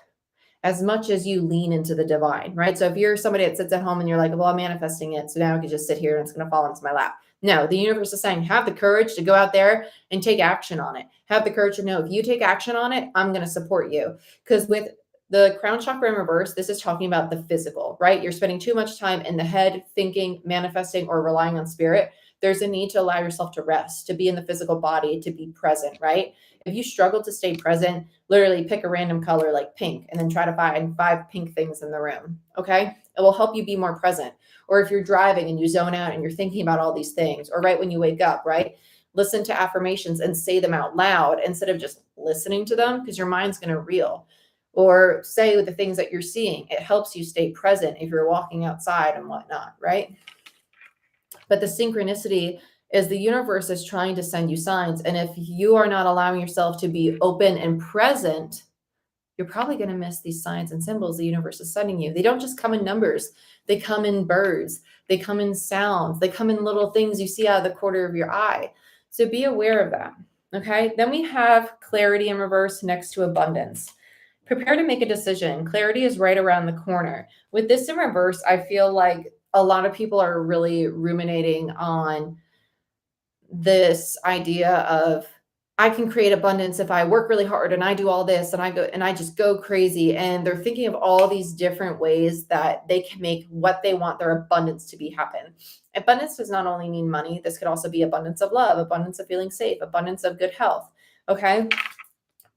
as much as you lean into the divine, right? So if you're somebody that sits at home and you're like, well, I'm manifesting it, so now I can just sit here and it's going to fall into my lap. No, the universe is saying, have the courage to go out there and take action on it. Have the courage to know if you take action on it, I'm going to support you. Because with the crown chakra in reverse, this is talking about the physical, right? You're spending too much time in the head, thinking, manifesting, or relying on spirit. There's a need to allow yourself to rest, to be in the physical body, to be present, right? If you struggle to stay present, literally pick a random color like pink and then try to find 5 pink things in the room, okay? It will help you be more present. Or if you're driving and you zone out and you're thinking about all these things, or right when you wake up, right? Listen to affirmations and say them out loud instead of just listening to them, because your mind's going to reel. Or say the things that you're seeing. It helps you stay present if you're walking outside and whatnot, right? But the synchronicity is the universe is trying to send you signs. And if you are not allowing yourself to be open and present, you're probably going to miss these signs and symbols the universe is sending you. They don't just come in numbers. They come in birds. They come in sounds. They come in little things you see out of the corner of your eye. So be aware of that. Okay. Then we have clarity in reverse next to abundance. Prepare to make a decision. Clarity is right around the corner. With this in reverse, I feel like a lot of people are really ruminating on this idea of, I can create abundance if I work really hard and I do all this and I just go crazy. And they're thinking of all these different ways that they can make what they want their abundance to be happen. Abundance does not only mean money. This could also be abundance of love, abundance of feeling safe, abundance of good health. Okay.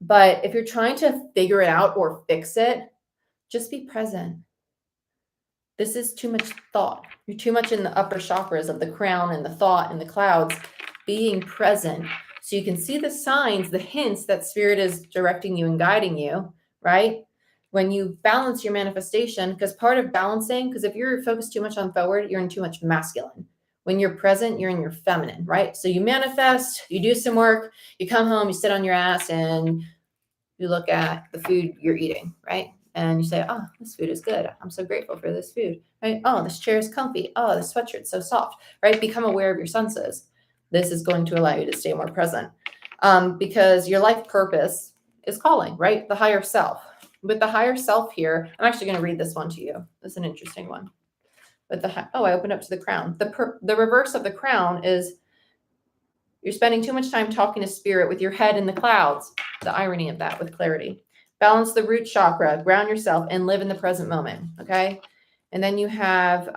But if you're trying to figure it out or fix it, just be present. This is too much thought. You're too much in the upper chakras of the crown and the thought and the clouds. Being present so you can see the signs, the hints that spirit is directing you and guiding you, right? When you balance your manifestation, because part of balancing, because if you're focused too much on forward, you're in too much masculine. When you're present, you're in your feminine, right? So you manifest, you do some work, you come home, you sit on your ass and you look at the food you're eating, right? And you say, oh, this food is good. I'm so grateful for this food, right? Oh, this chair is comfy. Oh, this sweatshirt's so soft, right? Become aware of your senses. This is going to allow you to stay more present because your life purpose is calling, right? The higher self. With the higher self here, I'm actually going to read this one to you. This is an interesting one. But I opened up to the crown. The reverse of the crown is you're spending too much time talking to spirit with your head in the clouds. The irony of that with clarity. Balance the root chakra, ground yourself, and live in the present moment, okay? And then you have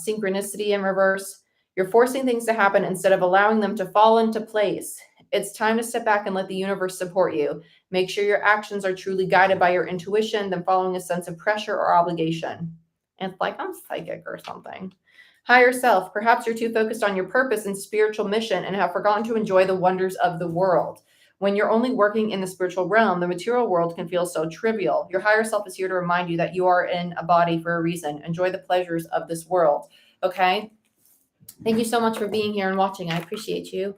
synchronicity in reverse. You're forcing things to happen instead of allowing them to fall into place. It's time to step back and let the universe support you. Make sure your actions are truly guided by your intuition than following a sense of pressure or obligation. And it's like I'm psychic or something. Higher self. Perhaps you're too focused on your purpose and spiritual mission and have forgotten to enjoy the wonders of the world. When you're only working in the spiritual realm, the material world can feel so trivial. Your higher self is here to remind you that you are in a body for a reason. Enjoy the pleasures of this world. Okay? Thank you so much for being here and watching. I appreciate you.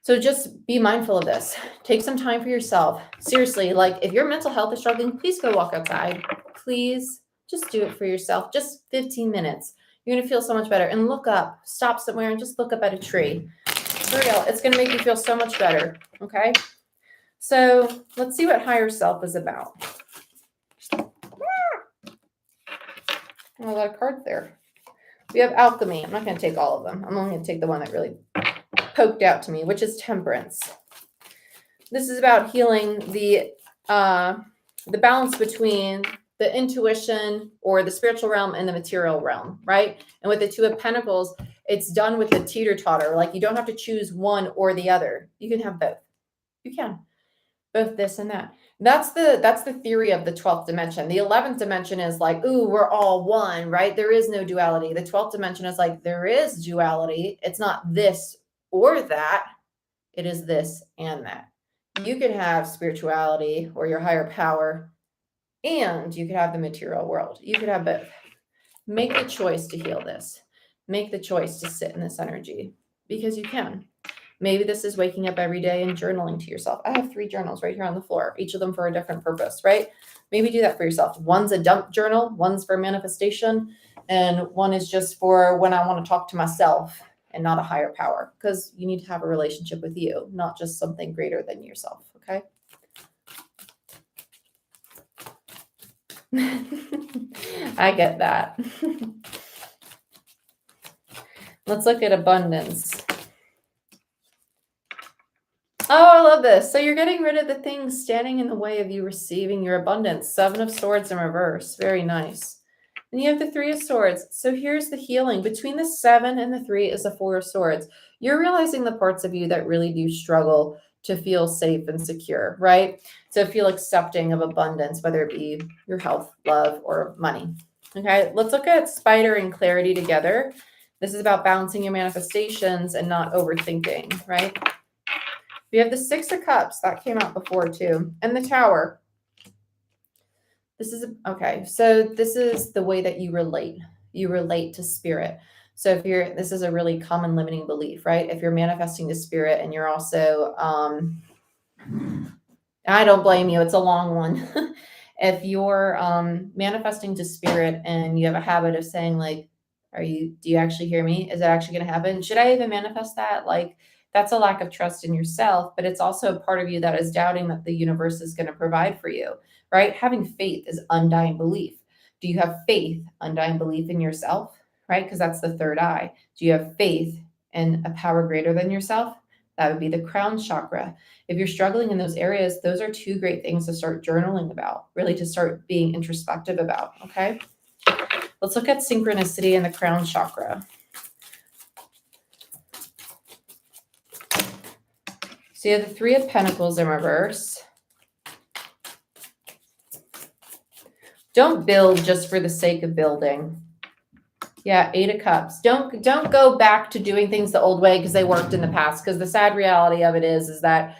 So just be mindful of this. Take some time for yourself. Seriously, like if your mental health is struggling, please go walk outside. Please just do it for yourself. Just 15 minutes. You're going to feel so much better. And look up. Stop somewhere and just look up at a tree. For real, it's going to make you feel so much better. Okay? So let's see what higher self is about. A lot of cards there. We have alchemy. I'm not going to take all of them. I'm only going to take the one that really poked out to me, which is temperance. This is about healing the balance between the intuition or the spiritual realm and the material realm, right? And with the Two of Pentacles, it's done with the teeter-totter. Like you don't have to choose one or the other. You can have both. You can. Both this and that. That's the theory of the 12th dimension. The 11th dimension is like, ooh, we're all one, right? There is no duality. The 12th dimension is like, there is duality. It's not this or that. It is this and that. You could have spirituality or your higher power and you could have the material world. You could have both. Make the choice to heal this. Make the choice to sit in this energy because you can. Maybe this is waking up every day and journaling to yourself. I have 3 journals right here on the floor, each of them for a different purpose, right? Maybe do that for yourself. One's a dump journal, one's for manifestation, and one is just for when I want to talk to myself and not a higher power, because you need to have a relationship with you, not just something greater than yourself, okay? I get that. Let's look at abundance. Oh, I love this. So you're getting rid of the things standing in the way of you receiving your abundance. 7 of Swords in reverse. Very nice. And you have the 3 of Swords. So here's the healing. Between the 7 and the 3 is the 4 of Swords. You're realizing the parts of you that really do struggle to feel safe and secure, right? To feel accepting of abundance, whether it be your health, love, or money. Okay, let's look at Spider and Clarity together. This is about balancing your manifestations and not overthinking, right? We have the 6 of Cups. That came out before too. And the Tower. This is, okay, so this is the way that you relate. You relate to spirit. So if you're, this is a really common limiting belief, right? If you're manifesting to spirit and you're also, I don't blame you. It's a long one. If you're manifesting to spirit and you have a habit of saying like, do you actually hear me? Is it actually going to happen? Should I even manifest that? Like, that's a lack of trust in yourself, but it's also a part of you that is doubting that the universe is going to provide for you, right? Having faith is undying belief. Do you have faith, undying belief in yourself, right? Because that's the third eye. Do you have faith in a power greater than yourself? That would be the crown chakra. If you're struggling in those areas, those are 2 great things to start journaling about, really to start being introspective about, okay? Let's look at synchronicity in the crown chakra. So you have the 3 of Pentacles in reverse. Don't build just for the sake of building. Yeah, 8 of Cups. Don't go back to doing things the old way because they worked in the past. Because the sad reality of it is that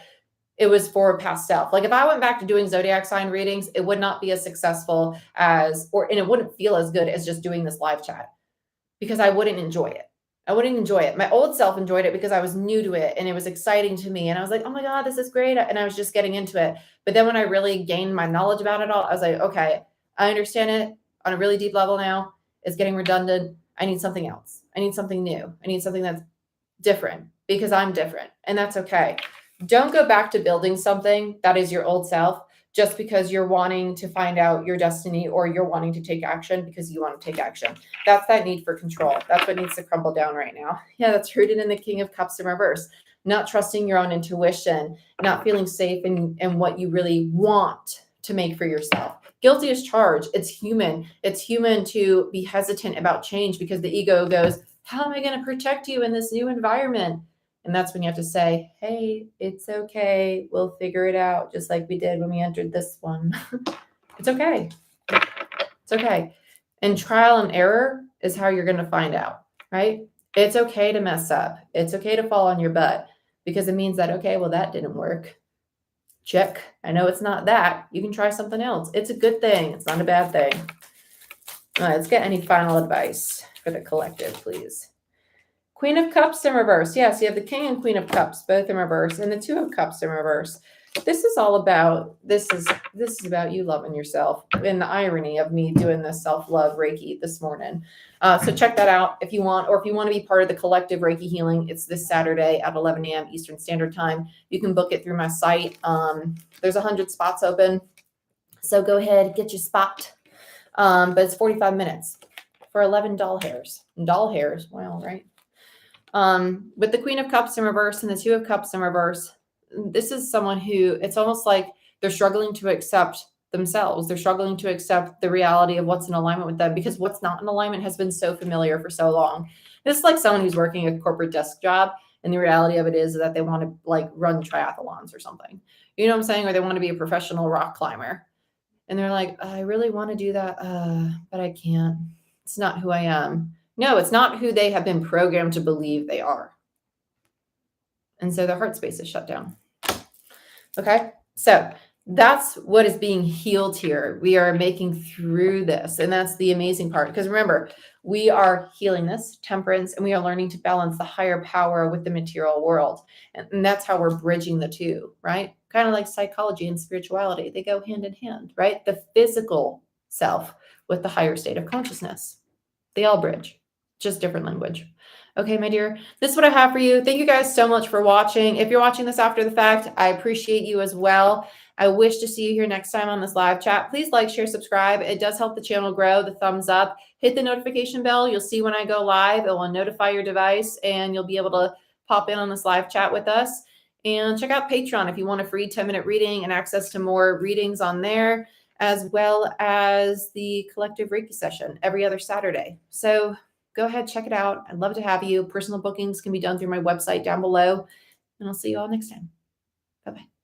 it was for past self. Like if I went back to doing zodiac sign readings, it would not be as successful as, and it wouldn't feel as good as just doing this live chat because I wouldn't enjoy it. I wouldn't enjoy it. My old self enjoyed it because I was new to it and it was exciting to me. And I was like, oh my God, this is great. And I was just getting into it. But then when I really gained my knowledge about it all, I was like, okay, I understand it on a really deep level now. It's getting redundant. I need something else. I need something new. I need something that's different because I'm different. And that's okay. Don't go back to building something that is your old self just because you're wanting to find out your destiny or you're wanting to take action because you want to take action. That's that need for control. That's what needs to crumble down right now. Yeah, that's rooted in the King of Cups in reverse. Not trusting your own intuition, not feeling safe in what you really want to make for yourself. Guilty as charged. It's human. It's human to be hesitant about change because the ego goes, how am I going to protect you in this new environment? And that's when you have to say, hey, it's okay. We'll figure it out, just like we did when we entered this one. It's okay. It's okay. And trial and error is how you're going to find out, right? It's okay to mess up. It's okay to fall on your butt because it means that, okay, well, that didn't work. Check. I know it's not that. You can try something else. It's a good thing. It's not a bad thing. All right, let's get any final advice for the collective, please. Queen of Cups in reverse. Yes, you have the King and Queen of Cups, both in reverse, and the 2 of Cups in reverse. This is all about, this is about you loving yourself and the irony of me doing this self-love Reiki this morning. So check that out if you want, or if you want to be part of the collective Reiki healing, it's this Saturday at 11 a.m. Eastern Standard Time. You can book it through my site. There's 100 spots open. So go ahead, get your spot. But it's 45 minutes for 11 doll hairs. Doll hairs, well, right? With the Queen of Cups in reverse and the 2 of Cups in reverse, this is someone who, it's almost like they're struggling to accept themselves. They're struggling to accept the reality of what's in alignment with them because what's not in alignment has been so familiar for so long. This is like someone who's working a corporate desk job, and the reality of it is that they want to like run triathlons or something. You know what I'm saying? Or they want to be a professional rock climber. And they're like, I really want to do that, but I can't. It's not who I am. No, it's not who they have been programmed to believe they are. And so their heart space is shut down. Okay, so That's what is being healed here. We are making through this. And that's the amazing part. Because remember, we are healing this temperance and we are learning to balance the higher power with the material world. And that's how we're bridging the two, right? Kind of like psychology and spirituality. They go hand in hand, right? The physical self with the higher state of consciousness. They all bridge, just different language. Okay, my dear, this is what I have for you. Thank you guys so much for watching. If you're watching this after the fact, I appreciate you as well. I wish to see you here next time on this live chat. Please like, share, subscribe. It does help the channel grow. The thumbs up. Hit the notification bell. You'll see when I go live. It will notify your device and you'll be able to pop in on this live chat with us. And check out Patreon if you want a free 10-minute reading and access to more readings on there, as well as the collective Reiki session every other Saturday. So go ahead, check it out. I'd love to have you. Personal bookings can be done through my website down below. And I'll see you all next time. Bye-bye.